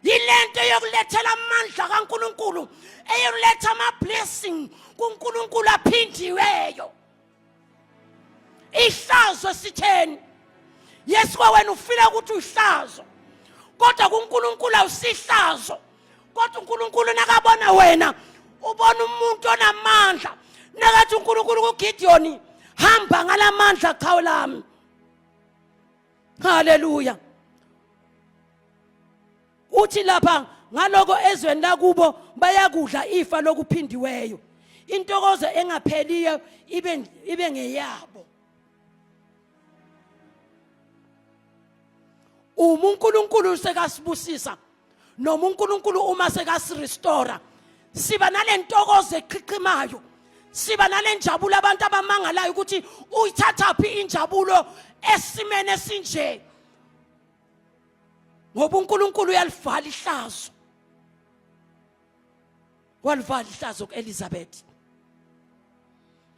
yilento yokulethela amandla kaNkulunkulu, eyokuletha ama-blessing kuNkulunkulu aphindiweyo. Ihlazo sitheni? Yes, wena ufila ukuthi uhlazo, kodwa kuNkulunkulu awusihlazo. Kodwa uNkulunkulu nakabona wena ubona umuntu onamandla, nakathi uNkulunkulu kuGideon, hamba ngalamandla qhawe lami. Hallelujah. Uthi lapha ngaloko ezweni lakubo bayakudla ifa lokuphindiweyo, intokozo engapheliyo ibe ngeyabo. uNkulunkulu sekasibusisa, noma uNkulunkulu uma sekasirestore, siba nalentokozo eqhiqimayo, siba nalenjabulo abantu abamangalayo ukuthi uyithathaphi injabulo esimene esinje, ngoba uNkulunkulu uyalivala ihlazo. Walivala ihlazo kuElizabeth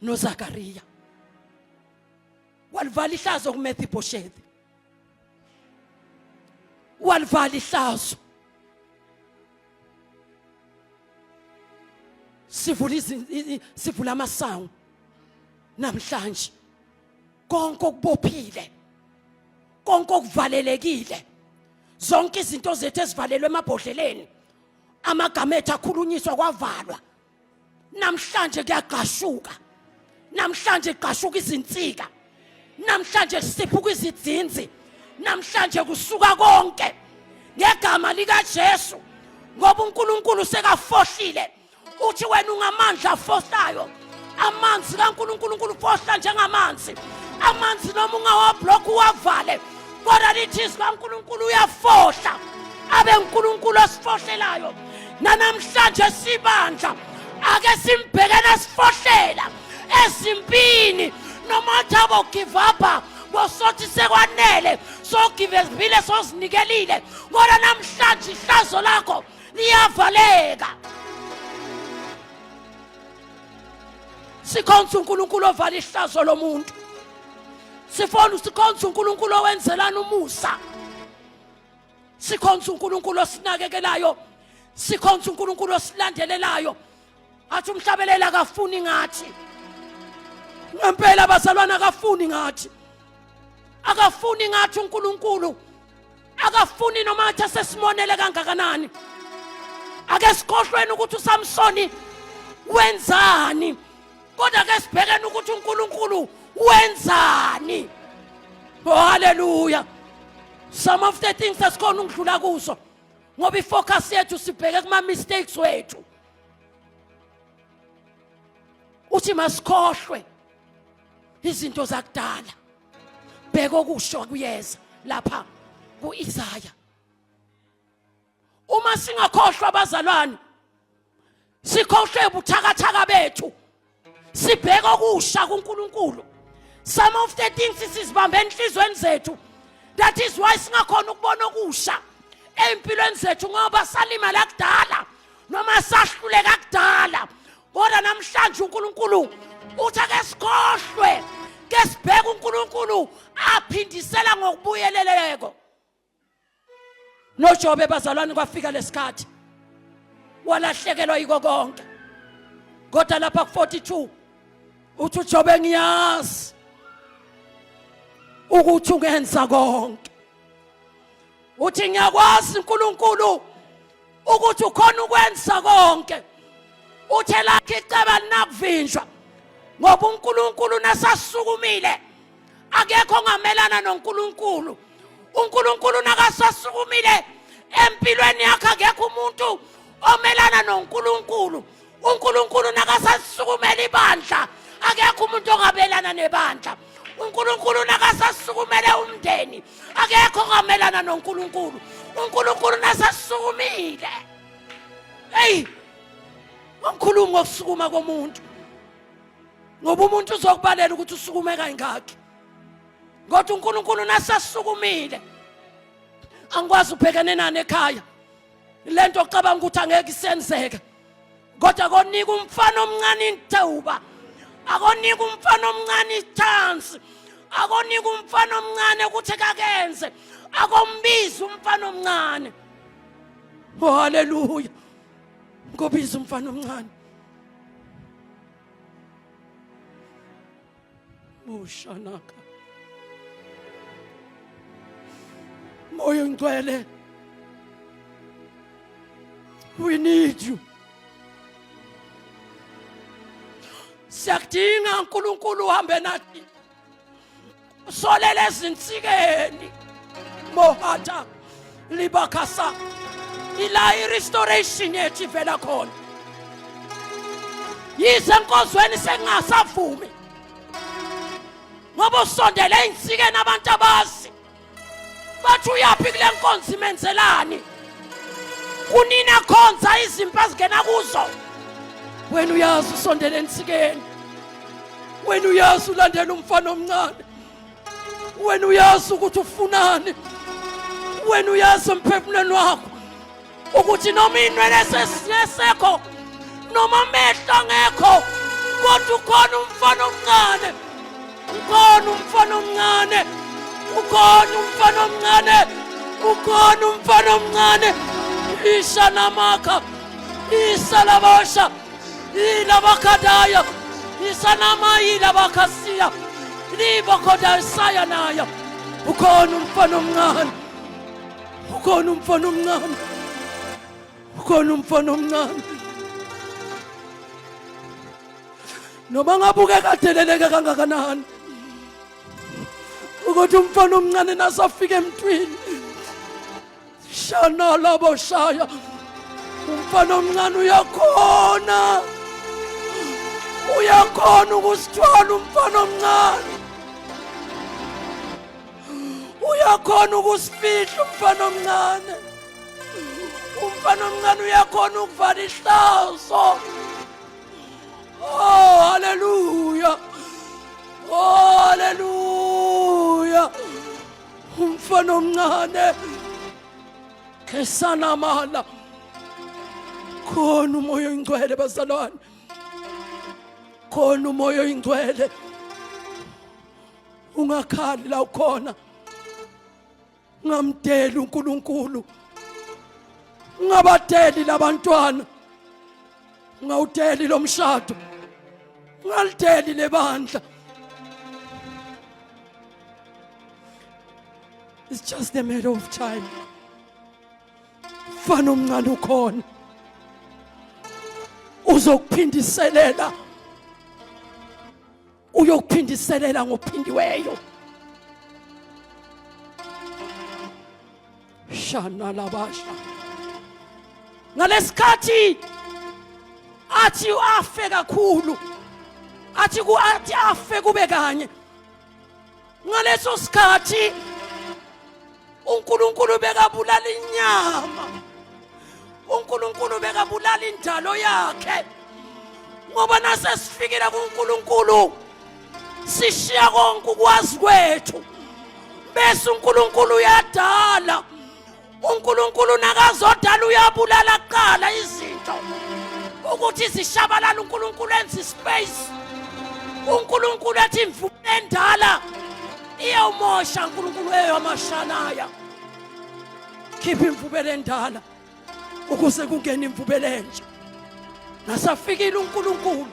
noZakaria, walivala ihlazo kuMephibosheth, walivala ihlazo. Sivula amasango namhlanje, konke okubophile, konke okuvalelekile, zonke izinto zethu ezivalelwe emabhodleleni, amagama ethu akhulunyiswa kwavalwa, namhlanje kuyaqashuka, namhlanje kuqashuka izinsika, namhlanje kusiphuka izidzinzi, namhlanje kusuka konke ngegama likaJesu, ngoba uNkulunkulu sekafohlile. Uthi wena ungamandla afohlayo, amanzi kaNkulunkulu fohla njengamanzi, amanzi noma ungawablock uwavale, kodwa lithi kaNkulunkulu uyafohla, abe uNkulunkulu osifohlelayo. Namhlanje sibandla ake simbhekene sifohlela ezimpini, noma thabo give up bosothi sekwanele, so give ezibile sozinikelile, kodwa namhlanje ihlazo lakho liyavaleka. Sikhonza uNkulunkulu ovala ihlazo lomuntu, sikhonza uNkulunkulu owenzelana umusa, sikhonza uNkulunkulu osinakekelayo, sikhonza uNkulunkulu osilandelelayo. Athi umhlabelela akafuni ngathi, ngempela bazalwana akafuni ngathi, akafuni ngathi uNkulunkulu, akafuni noma athi sesimonele kangakanani. Ake sikhohlweni ukuthi uSamsoni wenzani, kodwa ke sibhekene ukuthi uNkulunkulu wenzani. Oh hallelujah. Some of the things esikhona ukudlula kuzo ngoba ifocus yethu sibheke kuma mistakes wethu. Uthi masikhohlwe izinto zakudala, bheka okusho kuyeza lapha kuIsaiah. Uma singakhohlwa abazalwane, sikhohlwe ubuthakathaka bethu, sibheke okusha kuNkulunkulu. Some of the things sizibambe enhlizweni zethu, that is why singakhona ukubona okusha empilweni zethu, ngoba salima la kudala noma sahluleka kudala. Kodwa namhlanje uNkulunkulu uthi ake sikhohlwe ke sibheke uNkulunkulu aphindisela ngokubuyeleleko. noJobe bazalwane kwafika lesikhathi walahlekelwa yiko konke. Kodwa lapha ku42 uthi uJobe ngiyazi ukuthi ungenza konke. Uthi ngiyakwazi uNkulunkulu ukuthi ukhona ukwenza konke. Uthe lakhe iceba linakuvinjwa ngoba uNkulunkulu nasasukumile akekho ongamelana noNkulunkulu. uNkulunkulu nakasasukumile empilweni yakhe akekho umuntu omelana noNkulunkulu. uNkulunkulu nakasasukumela ibandla akekho umuntu ongabelana nebandla. uNkulunkulu nakasasukumele umndeni akekho ongamelana noNkulunkulu. uNkulunkulu nasasukumile hey angikhulumi ngokusukuma komuntu ngoba umuntu uzokubalela ukuthi usukume kangaki. Kodwa uNkulunkulu nasasukumile angikwazi ubhekene nani ekhaya lento ocabanga ukuthi angeke isenzeke. Kodwa konika umfana omncane intawuba, akonika umfana omncane ichance, akonika umfana omncane ukuthi kakenze, akombiza umfana omncane. Oh haleluya. Ngobiza umfana omncane. Mushanaka. Moyo ngcwele. We need you. Siyakudinga uNkulunkulu uhambe nathi. Solele ezinsikeni. Mohata libakasa. Ila restoration yethu ivela khona. Yize enkozweni sengasavumi. Ngoba usondele insikeni abantu abazi. Bathi uyaphi kule nkonzo imenzelani? Kunina khonza izimpa zingena kuzo. Wena uyazi usondele ensikeni. Wena uyazi ulandela umfana omncane. Wena uyazi ukuthi ufunani. Wena uyazi emphefumulweni wakho ukuthi noma inwele sesekho noma amehlo angekho kodwa ukhona umfana omncane. Ukhona umfana omncane. Ukhona umfana omncane. Ukhona umfana omncane. Ishanamaka. Isalabasha. Ilabakadaya. Isanama ilabakasiya. Libakoda sayanaya. Ukhona umfana omncane. Ukhona umfana omncane. Ukhona umfana omncane. Noma ngabuke kadeleleke kangakanani. Ukuthi umfana omncane nasafika emntwini. Shana labo shaya. Umfana omncane uyakhona. Uyakhona ukusithwala umfana omncane. Uyakhona ukusifihla umfana omncane. Umfana omncane uyakhona ukuvala ihlazo. Oh hallelujah. Oh hallelujah. Umfana omncane kesana mala. Khona umoya oyingcwele bazalwane. Khona umoya oyingcwele. Ungakhali la ukhona. Ngamdeli uNkulunkulu. Ngabadeli labantwana. Ngawudeli lomshado. Ngalideli lebandla. It's just a matter of time. Mfana omncane ukhona. Uzokuphindiselela. Uyokuphindiselela ngophindiweyo. Shana labasha. Ngalesikhathi athi afe kakhulu. Athi afe kube kanye. Ngaleso sikhathi uNkulunkulu bekabulala inyama. uNkulunkulu bekabulala indalo yakhe. Ngoba nasesifikile kuNkulunkulu sishiya konke ukwazi kwethu. Bese uNkulunkulu uyadala. uNkulunkulu nakazodala uyabulala kuqala izinto ukuthi zishabalala. uNkulunkulu enza ispace uNkulunkulu ethi imvubelo endala iyawumosha uNkulunkulu eyamashanaya. Khipha imvubelo endala ukuze kungene imvubelo entsha. Nasafikile uNkulunkulu.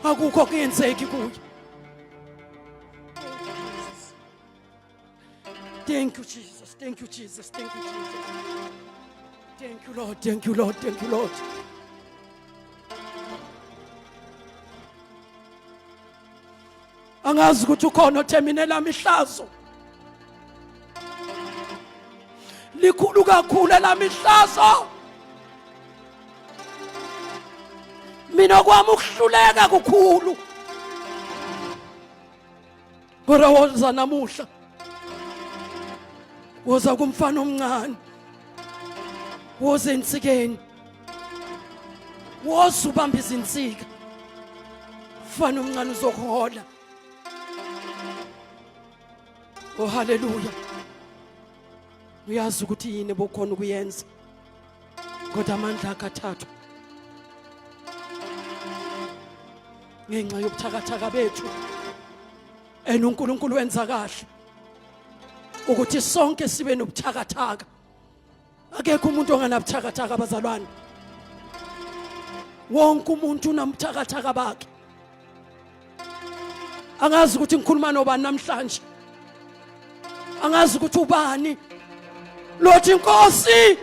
Akukho kuyenzeki kuye. Thank you, Jesus. Thank you, Jesus. Thank you, Jesus. Thank you, Lord. Thank you, Lord. Thank you, Lord. Angazi ukuthi ukhona otheminela mihlazo. Likhulu kakhulu elamihlazo. Mina kwami ukuhluleka kukhulu. Kodwa woza namuhla. Woza kumfana omncane. Woza ensikeni. Woza ubamba izinsika. Mfana omncane uzohola. Oh hallelujah. Uyazi ukuthi yini bokhona ukuyenza. Kodwa amandla akathathu. Ngenxa yobuthakathaka bethu. uNkulunkulu wenza kahle. Ukuthi sonke sibe nobuthakathaka. Akekho umuntu onganabuthakathaka abazalwane. Wonke umuntu unabuthakathaka bakhe. Angazi ukuthi ngikhuluma nobani namhlanje. Angazi ukuthi ubani. Lothi Nkosi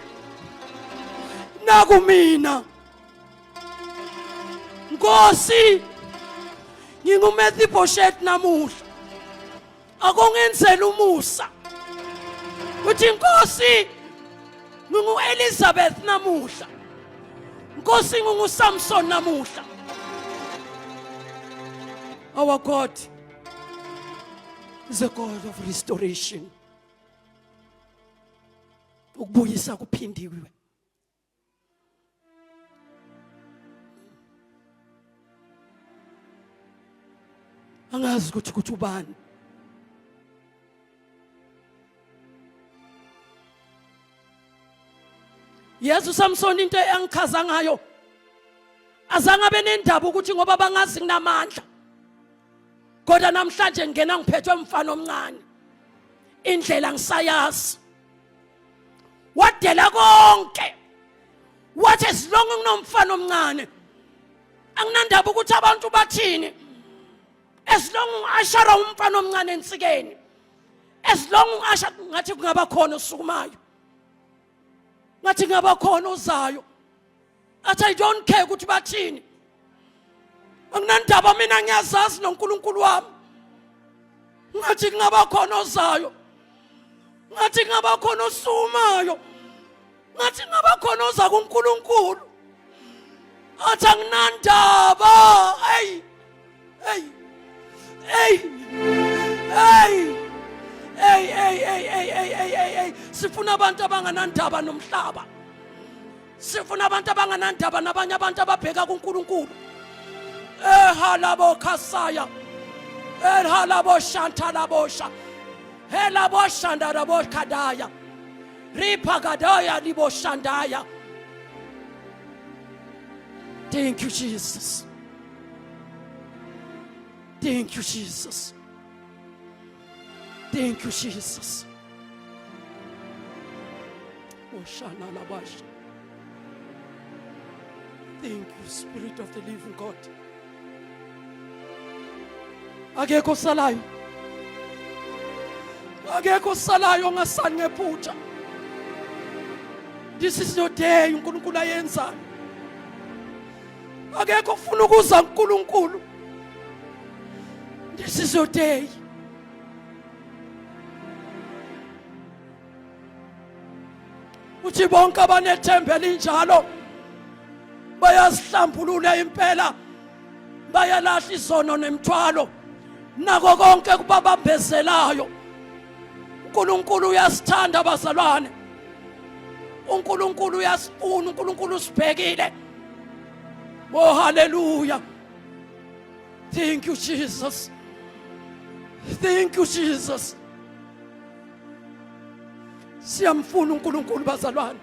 nakumina. Nkosi nginguMephibosheth namuhla. Akungenzela umusa. Uthi Nkosi nginguElizabeth namuhla. Nkosi nginguSamson namuhla. Our God is a God of restoration. Ukubuyisa kuphindiwe. Angazi ukuthi ubani. Yesu Samson into engikhaza ngayo azange abe nendaba ukuthi ngoba bangazi nginamandla. Kodwa namhlanje ngena ngiphethwe umfana omncane. Indlela ngisayazi. Wadela konke. Wathi as long nginomfana omncane anginandaba ukuthi abantu bathini. As long ashara umfana omncane ensikeni. As long asha ngathi kungaba khona osukumayo. Ngathi ngaba khona ozayo. Athi I don't care ukuthi bathini. Anginandaba mina ngiyazazi noNkulunkulu wami. Ngathi ngaba khona ozayo. Ngathi ngaba khona osumayo. Ngathi ngaba khona oza kuNkulunkulu. Athi anginandaba. Hey. Hey. Hey. Hey. Hey. Sifuna abantu abanganandaba nomhlaba. Sifuna abantu abanganandaba nabanye abantu ababheka kuNkulunkulu. Halabo khasaya. Halabo shantalabosha. Helabo shandarabo kadaya. Ripagadaya libo shandaya. Thank you, Jesus. Thank you, Jesus. Thank you, Jesus. Oshana labash. Thank you, Spirit of the living God. Akekho salayo. Akekho salayo ngasani ngephutha. This is your day uNkulunkulu ayenza. Akekho ufuna ukuza kuNkulunkulu. This is your day. Uthi bonke abanethemba elinjalo bayazihlambulula impela. Bayalahla izono nemthwalo. Nako konke kubabambezelayo. uNkulunkulu uyasithanda abazalwane. uNkulunkulu uyasifuna, uNkulunkulu usibhekile. Oh hallelujah. Thank you, Jesus. Thank you, Jesus. Siyamfuna uNkulunkulu bazalwane.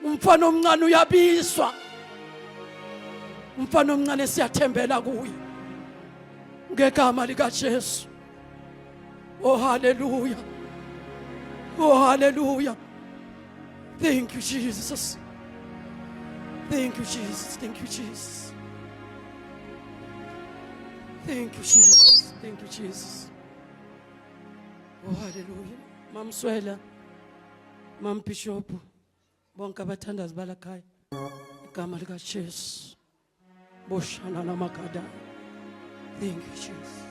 Umfana omncane uyabiswa. Mfana omncane siyathembela kuye. Ngegama lika Jesu. Oh hallelujah. Oh hallelujah. Thank you Jesus. Thank you Jesus. Thank you Jesus. Thank you Jesus. Thank you Jesus. Oh hallelujah. Mam Swela. Mam Bishop. Bonke abathandazi balakhaya. Igama lika Jesu. Boshana namakada. Thank you Jesus.